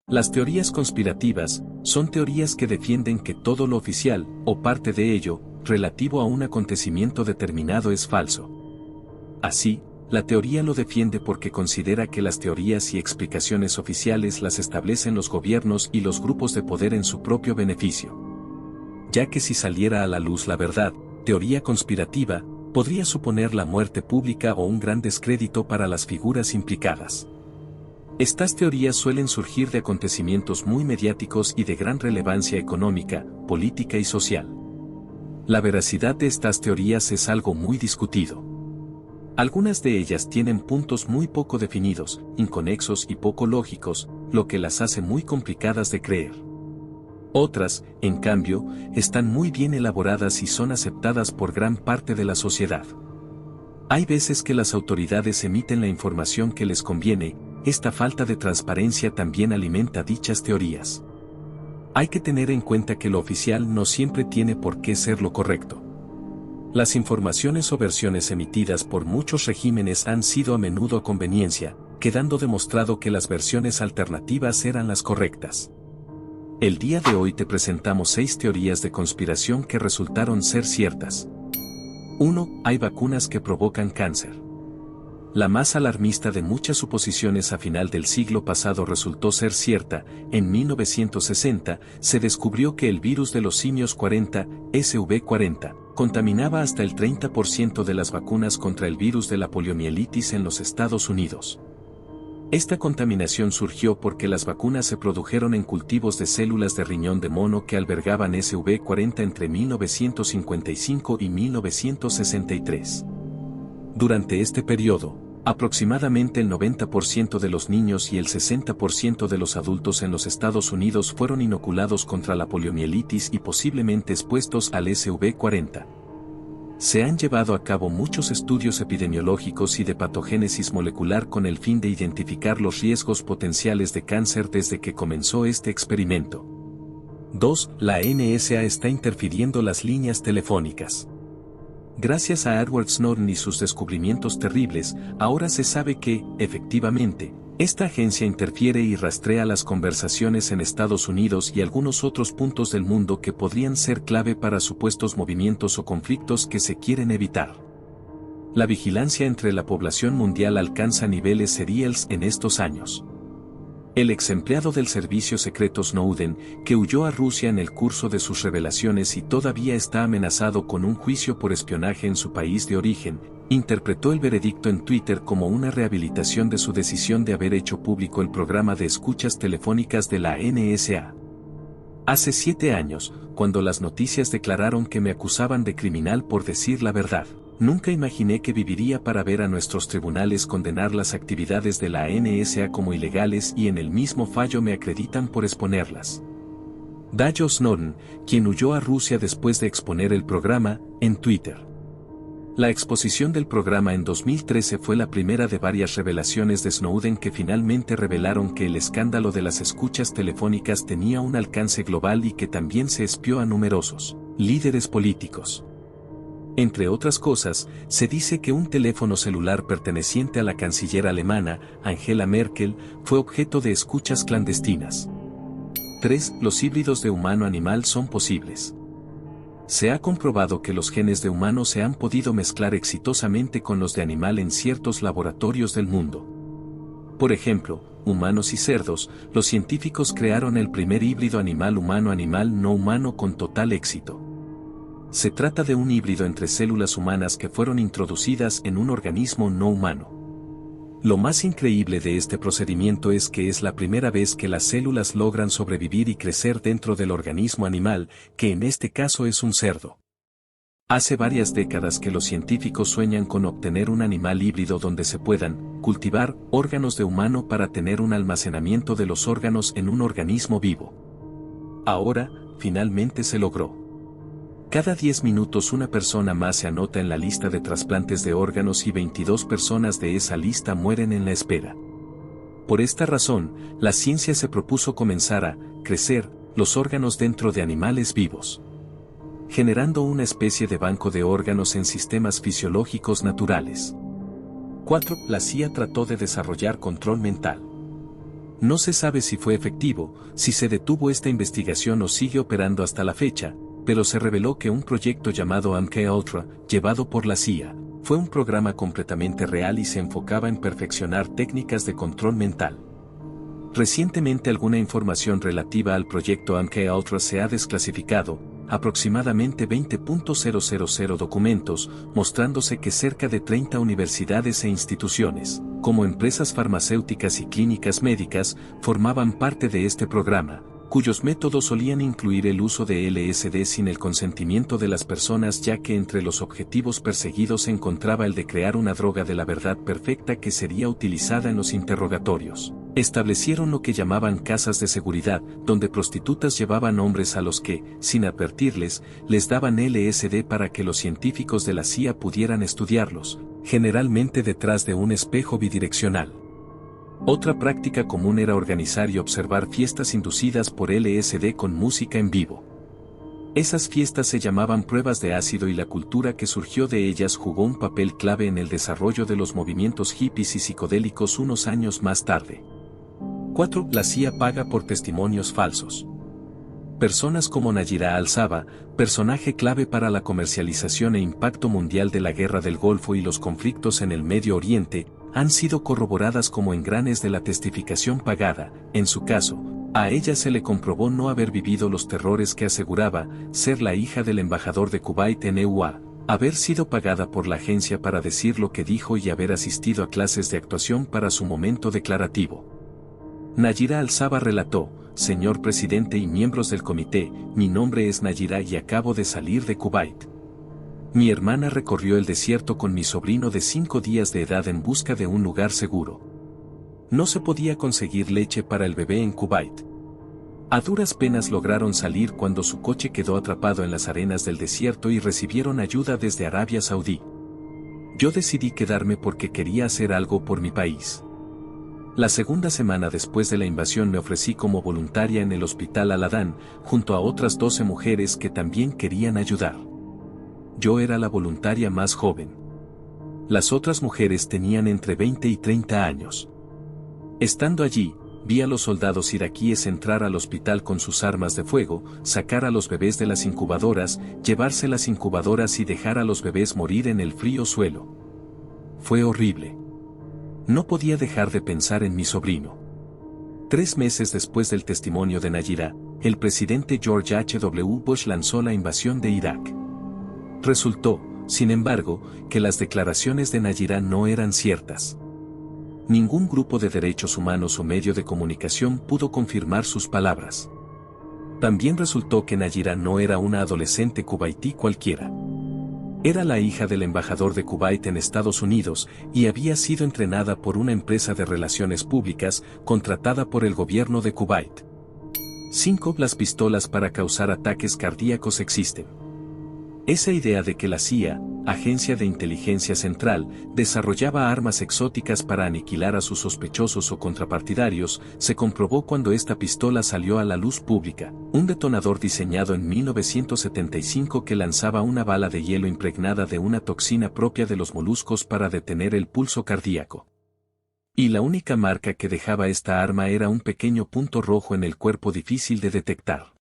Las teorías conspirativas son teorías que defienden que todo lo oficial, o parte de ello, relativo a un acontecimiento determinado es falso. Así, la teoría lo defiende porque considera que las teorías y explicaciones oficiales las establecen los gobiernos y los grupos de poder en su propio beneficio. Ya que si saliera a la luz la verdad, teoría conspirativa, podría suponer la muerte pública o un gran descrédito para las figuras implicadas. Estas teorías suelen surgir de acontecimientos muy mediáticos y de gran relevancia económica, política y social. La veracidad de estas teorías es algo muy discutido. Algunas de ellas tienen puntos muy poco definidos, inconexos y poco lógicos, lo que las hace muy complicadas de creer. Otras, en cambio, están muy bien elaboradas y son aceptadas por gran parte de la sociedad. Hay veces que las autoridades emiten la información que les conviene. Esta falta de transparencia también alimenta dichas teorías. Hay que tener en cuenta que lo oficial no siempre tiene por qué ser lo correcto. Las informaciones o versiones emitidas por muchos regímenes han sido a menudo a conveniencia, quedando demostrado que las versiones alternativas eran las correctas. El día de hoy te presentamos 6 teorías de conspiración que resultaron ser ciertas. 1. Hay vacunas que provocan cáncer. La más alarmista de muchas suposiciones a final del siglo pasado resultó ser cierta. En 1960, se descubrió que el virus de los simios 40, SV40, contaminaba hasta el 30% de las vacunas contra el virus de la poliomielitis en los Estados Unidos. Esta contaminación surgió porque las vacunas se produjeron en cultivos de células de riñón de mono que albergaban SV40 entre 1955 y 1963. Durante este periodo, aproximadamente el 90% de los niños y el 60% de los adultos en los Estados Unidos fueron inoculados contra la poliomielitis y posiblemente expuestos al SV40. Se han llevado a cabo muchos estudios epidemiológicos y de patogénesis molecular con el fin de identificar los riesgos potenciales de cáncer desde que comenzó este experimento. 2. La NSA está interfiriendo las líneas telefónicas. Gracias a Edward Snowden y sus descubrimientos terribles, ahora se sabe que, efectivamente, esta agencia interfiere y rastrea las conversaciones en Estados Unidos y algunos otros puntos del mundo que podrían ser clave para supuestos movimientos o conflictos que se quieren evitar. La vigilancia entre la población mundial alcanza niveles seriales en estos años. El ex empleado del servicio secreto Snowden, que huyó a Rusia en el curso de sus revelaciones y todavía está amenazado con un juicio por espionaje en su país de origen, interpretó el veredicto en Twitter como una rehabilitación de su decisión de haber hecho público el programa de escuchas telefónicas de la NSA. Hace 7 años, cuando las noticias declararon que me acusaban de criminal por decir la verdad, nunca imaginé que viviría para ver a nuestros tribunales condenar las actividades de la NSA como ilegales y en el mismo fallo me acreditan por exponerlas. Dayo Snowden, quien huyó a Rusia después de exponer el programa, en Twitter. La exposición del programa en 2013 fue la primera de varias revelaciones de Snowden que finalmente revelaron que el escándalo de las escuchas telefónicas tenía un alcance global y que también se espió a numerosos líderes políticos. Entre otras cosas, se dice que un teléfono celular perteneciente a la canciller alemana, Angela Merkel, fue objeto de escuchas clandestinas. 3. Los híbridos de humano-animal son posibles. Se ha comprobado que los genes de humano se han podido mezclar exitosamente con los de animal en ciertos laboratorios del mundo. Por ejemplo, humanos y cerdos, los científicos crearon el primer híbrido animal humano-animal no humano con total éxito. Se trata de un híbrido entre células humanas que fueron introducidas en un organismo no humano. Lo más increíble de este procedimiento es que es la primera vez que las células logran sobrevivir y crecer dentro del organismo animal, que en este caso es un cerdo. Hace varias décadas que los científicos sueñan con obtener un animal híbrido donde se puedan cultivar órganos de humano para tener un almacenamiento de los órganos en un organismo vivo. Ahora, finalmente se logró. Cada 10 minutos una persona más se anota en la lista de trasplantes de órganos y 22 personas de esa lista mueren en la espera. Por esta razón, la ciencia se propuso comenzar a crecer los órganos dentro de animales vivos, generando una especie de banco de órganos en sistemas fisiológicos naturales. 4. La CIA trató de desarrollar control mental. No se sabe si fue efectivo, si se detuvo esta investigación o sigue operando hasta la fecha, pero se reveló que un proyecto llamado MKUltra, llevado por la CIA, fue un programa completamente real y se enfocaba en perfeccionar técnicas de control mental. Recientemente alguna información relativa al proyecto MKUltra se ha desclasificado, aproximadamente 20.000 documentos, mostrándose que cerca de 30 universidades e instituciones, como empresas farmacéuticas y clínicas médicas, formaban parte de este programa, cuyos métodos solían incluir el uso de LSD sin el consentimiento de las personas, ya que entre los objetivos perseguidos se encontraba el de crear una droga de la verdad perfecta que sería utilizada en los interrogatorios. Establecieron lo que llamaban casas de seguridad, donde prostitutas llevaban hombres a los que, sin advertirles, les daban LSD para que los científicos de la CIA pudieran estudiarlos, generalmente detrás de un espejo bidireccional. Otra práctica común era organizar y observar fiestas inducidas por LSD con música en vivo. Esas fiestas se llamaban pruebas de ácido y la cultura que surgió de ellas jugó un papel clave en el desarrollo de los movimientos hippies y psicodélicos unos años más tarde. 4. La CIA paga por testimonios falsos. Personas como Nayira Al-Saba, personaje clave para la comercialización e impacto mundial de la Guerra del Golfo y los conflictos en el Medio Oriente, han sido corroboradas como engranes de la testificación pagada. En su caso, a ella se le comprobó no haber vivido los terrores que aseguraba, ser la hija del embajador de Kuwait en EUA, haber sido pagada por la agencia para decir lo que dijo y haber asistido a clases de actuación para su momento declarativo. Nayira Al-Saba relató: Señor presidente y miembros del comité, mi nombre es Nayira y acabo de salir de Kuwait. Mi hermana recorrió el desierto con mi sobrino de 5 días de edad en busca de un lugar seguro. No se podía conseguir leche para el bebé en Kuwait. A duras penas lograron salir cuando su coche quedó atrapado en las arenas del desierto y recibieron ayuda desde Arabia Saudí. Yo decidí quedarme porque quería hacer algo por mi país. La segunda semana después de la invasión me ofrecí como voluntaria en el hospital Al-Adán, junto a otras 12 mujeres que también querían ayudar. Yo era la voluntaria más joven. Las otras mujeres tenían entre 20 y 30 años. Estando allí, vi a los soldados iraquíes entrar al hospital con sus armas de fuego, sacar a los bebés de las incubadoras, llevarse las incubadoras y dejar a los bebés morir en el frío suelo. Fue horrible. No podía dejar de pensar en mi sobrino. 3 meses después del testimonio de Nayira, el presidente George H.W. Bush lanzó la invasión de Irak. Resultó, sin embargo, que las declaraciones de Nayira no eran ciertas. Ningún grupo de derechos humanos o medio de comunicación pudo confirmar sus palabras. También resultó que Nayira no era una adolescente kuwaití cualquiera. Era la hija del embajador de Kuwait en Estados Unidos y había sido entrenada por una empresa de relaciones públicas contratada por el gobierno de Kuwait. 5. Las pistolas para causar ataques cardíacos existen. Esa idea de que la CIA, Agencia de Inteligencia Central, desarrollaba armas exóticas para aniquilar a sus sospechosos o contrapartidarios, se comprobó cuando esta pistola salió a la luz pública, un detonador diseñado en 1975 que lanzaba una bala de hielo impregnada de una toxina propia de los moluscos para detener el pulso cardíaco. Y la única marca que dejaba esta arma era un pequeño punto rojo en el cuerpo difícil de detectar.